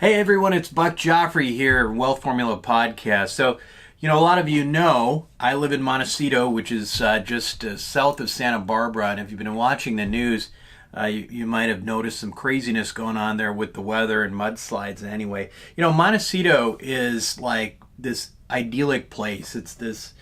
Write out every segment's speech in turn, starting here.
Hey everyone, it's Buck Joffrey here, Wealth Formula Podcast. So, a lot of you know I live in Montecito, which is just south of Santa Barbara. And if you've been watching the news, you might have noticed some craziness going on there with the weather and mudslides. And anyway, Montecito is like this idyllic place. It's this,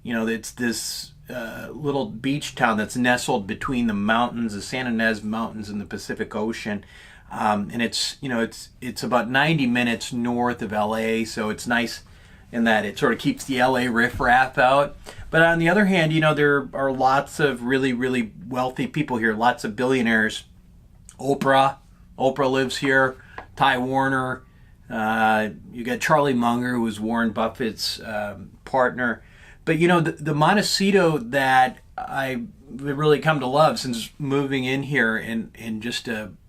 little beach town that's nestled between the mountains, the Santa Ynez Mountains, and the Pacific Ocean. And it's about 90 minutes north of LA, so it's nice in that it sort of keeps the LA riffraff out. But on the other hand, there are lots of really, really wealthy people here, lots of billionaires. Oprah lives here, Ty Warner, you got Charlie Munger, who was Warren Buffett's partner. But the Montecito that I really come to love since moving in here in just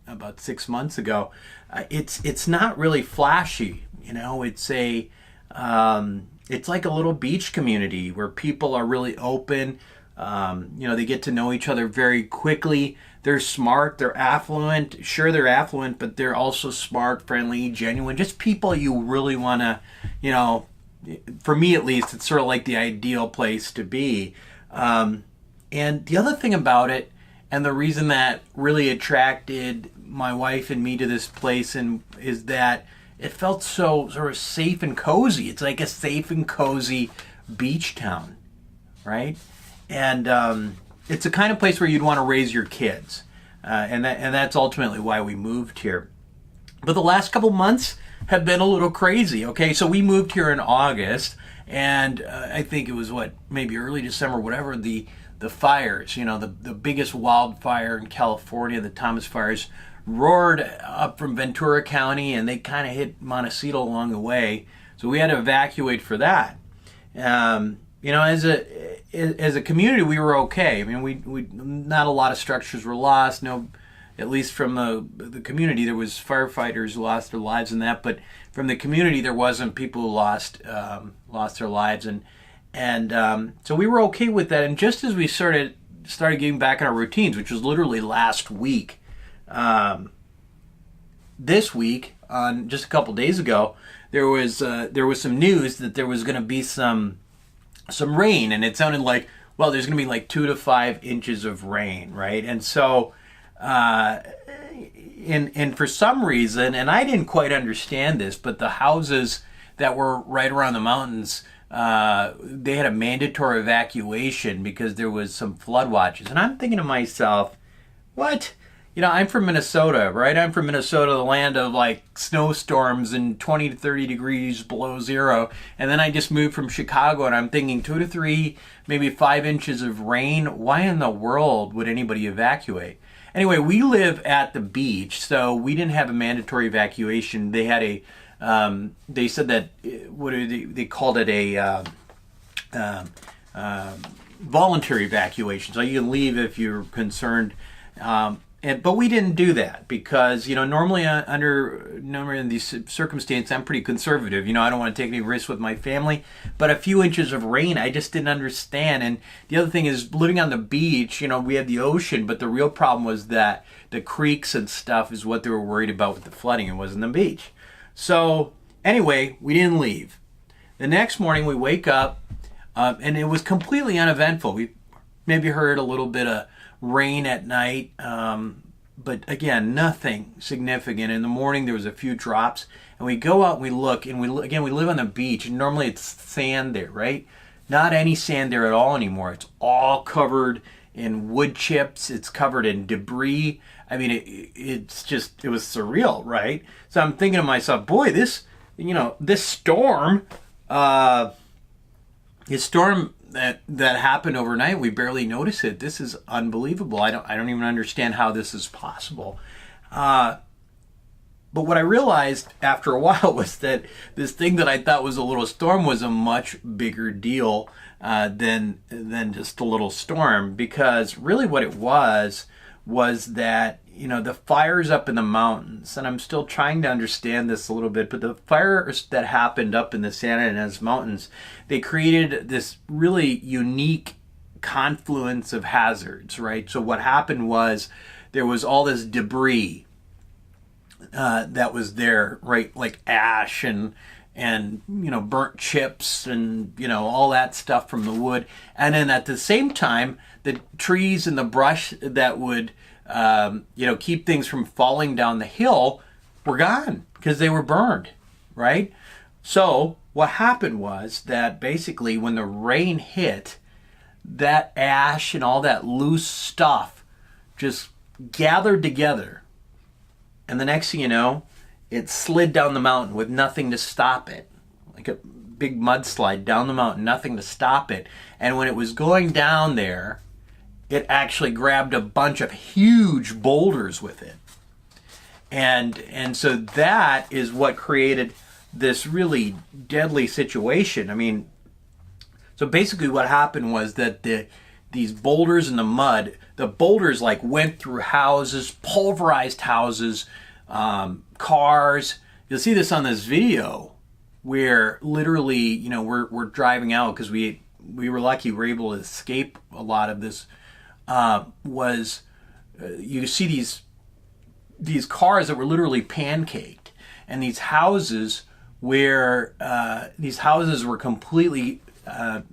about 6 months ago, it's not really flashy. It's like a little beach community where people are really open. They get to know each other very quickly. They're smart, they're affluent. Sure, they're affluent, but they're also smart, friendly, genuine. Just people you really want to, for me at least, it's sort of like the ideal place to be. And the other thing about it, and the reason that really attracted my wife and me to this place is that it felt so sort of safe and cozy. It's like a safe and cozy beach town, right? And it's the kind of place where you'd want to raise your kids. And that's ultimately why we moved here. But the last couple months have been a little crazy, okay? So we moved here in August, and I think it was maybe early December, whatever, the fires, the biggest wildfire in California, the Thomas fires, roared up from Ventura County, and they kind of hit Montecito along the way. So we had to evacuate for that. As a community, we were okay. I mean, we not a lot of structures were lost. No, at least from the community, there was firefighters who lost their lives in that. But from the community, there wasn't people who lost their lives, and so we were okay with that. And just as we started getting back in our routines, which was literally last week, this week, on just a couple days ago, there was some news that there was going to be some rain, and it sounded like, well, there's going to be like 2 to 5 inches of rain, right? And so, and for some reason, and I didn't quite understand this, but the houses that were right around the mountains, they had a mandatory evacuation because there was some flood watches. And I'm thinking to myself, what? I'm from Minnesota, right? I'm from Minnesota, the land of like snowstorms and 20 to 30 degrees below zero. And then I just moved from Chicago, and I'm thinking 2 to 3, maybe 5 inches of rain. Why in the world would anybody evacuate? Anyway, we live at the beach, so we didn't have a mandatory evacuation. They had they said that, they called it a voluntary evacuation. So you can leave if you're concerned. But we didn't do that because, normally in these circumstances, I'm pretty conservative. I don't want to take any risks with my family. But a few inches of rain, I just didn't understand. And the other thing is, living on the beach, we had the ocean, but the real problem was that the creeks and stuff is what they were worried about with the flooding. It wasn't the beach. So anyway, we didn't leave. The next morning we wake up, and it was completely uneventful. We maybe heard a little bit of rain at night, but again, nothing significant. In the morning there was a few drops, and we go out and we look, and we live on the beach, and normally it's sand there, right? Not any sand there at all anymore. It's all covered in wood chips. It's covered in debris. I mean, it was surreal, right? So I'm thinking to myself, boy, this storm, that happened overnight, we barely noticed it. This is unbelievable. I don't even understand how this is possible. But what I realized after a while was that this thing that I thought was a little storm was a much bigger deal than just a little storm, because really what it was that the fires up in the mountains, and I'm still trying to understand this a little bit, but the fires that happened up in the Santa Ynez Mountains, they created this really unique confluence of hazards, right? So what happened was there was all this debris that was there, right? Like ash and burnt chips and all that stuff from the wood. And then at the same time, the trees and the brush that would keep things from falling down the hill were gone because they were burned, right? So what happened was that basically when the rain hit, that ash and all that loose stuff just gathered together. And the next thing you know, it slid down the mountain with nothing to stop it. Like a big mudslide down the mountain, nothing to stop it. And when it was going down there, it actually grabbed a bunch of huge boulders with it. And so that is what created this really deadly situation. I mean, so basically what happened was that these boulders in the mud, the boulders like went through houses, pulverized houses, cars. You'll see this on this video where literally, we're driving out because we were lucky we were able to escape a lot of this. You see these cars that were literally pancaked, and these houses where these houses were completely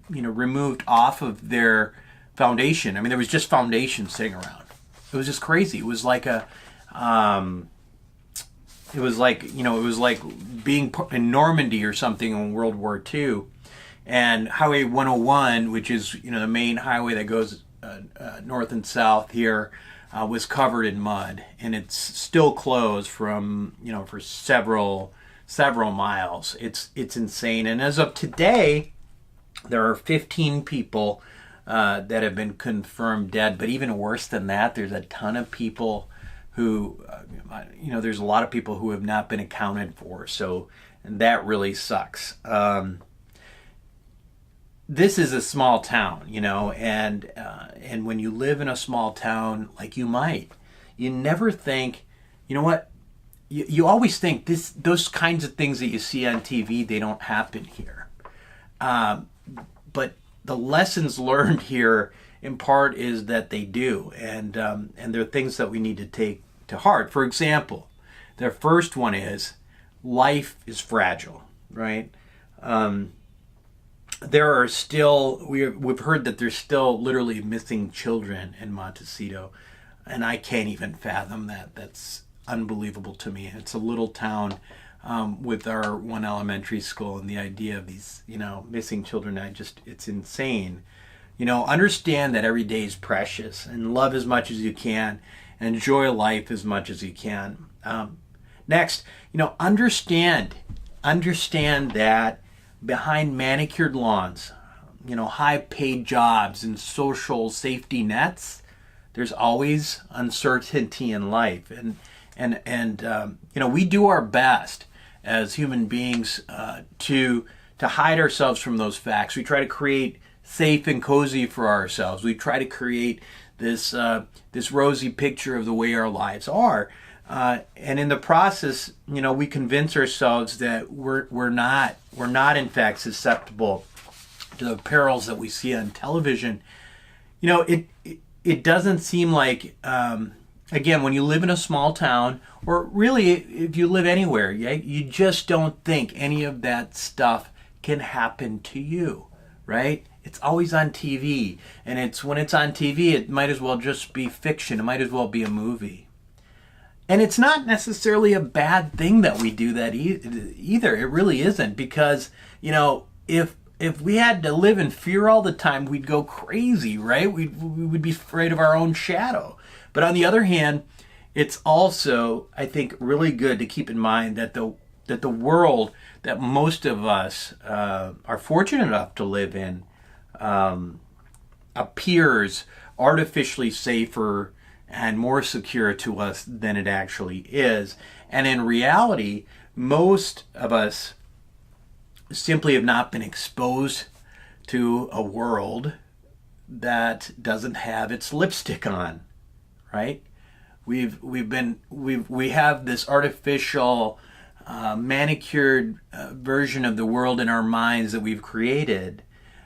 removed off of their foundation. I mean, there was just foundation sitting around. It was just crazy. It was like it was like being in Normandy or something in World War II. And Highway 101, which is the main highway that goes north and south here, was covered in mud, and it's still closed from for several miles. It's insane. And as of today, there are 15 people that have been confirmed dead. But even worse than that, there's a ton of people who, there's a lot of people who have not been accounted for. So, and that really sucks. This is a small town, and when you live in a small town, like you never think, what? You always think those kinds of things that you see on TV, they don't happen here. But the lessons learned here, in part, is that they do, and they're things that we need to take to heart. For example, the first one is life is fragile, right? There are still, we've heard that there's still literally missing children in Montecito, and I can't even fathom that. That's unbelievable to me. It's a little town with our one elementary school, and the idea of these, missing children, it's insane. Understand that every day is precious, and love as much as you can, and enjoy life as much as you can. Next, understand that behind manicured lawns, high-paid jobs and social safety nets, there's always uncertainty in life, and we do our best as human beings to hide ourselves from those facts. We try to create safe and cozy for ourselves. We try to create this rosy picture of the way our lives are. And in the process, we convince ourselves that we're not in fact susceptible to the perils that we see on television. It doesn't seem like, again, when you live in a small town, or really if you live anywhere, you just don't think any of that stuff can happen to you, right? It's always on TV, and when it's on TV, it might as well just be fiction. It might as well be a movie. And it's not necessarily a bad thing that we do that either. It really isn't, because, if we had to live in fear all the time, we'd go crazy, right? We would be afraid of our own shadow. But on the other hand, it's also, I think, really good to keep in mind that the world that most of us are fortunate enough to live in appears artificially safer and more secure to us than it actually is. And in reality, most of us simply have not been exposed to a world that doesn't have its lipstick on, right? We have this artificial manicured version of the world in our minds that we've created.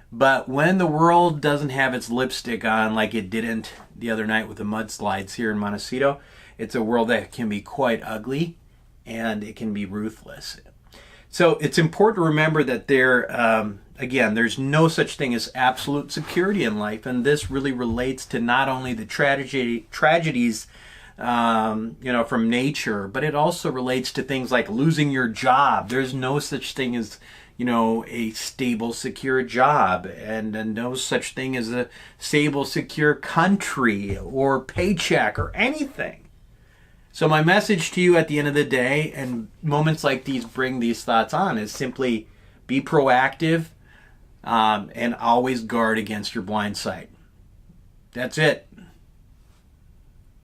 But when the world doesn't have its lipstick on, like it didn't the other night with the mudslides here in Montecito, it's a world that can be quite ugly and it can be ruthless. So it's important to remember that again, there's no such thing as absolute security in life, and this really relates to not only the tragedies from nature, but it also relates to things like losing your job. There's no such thing as a stable, secure job, and no such thing as a stable, secure country or paycheck or anything. So my message to you at the end of the day, and moments like these bring these thoughts on, is simply be proactive and always guard against your blind side. That's it.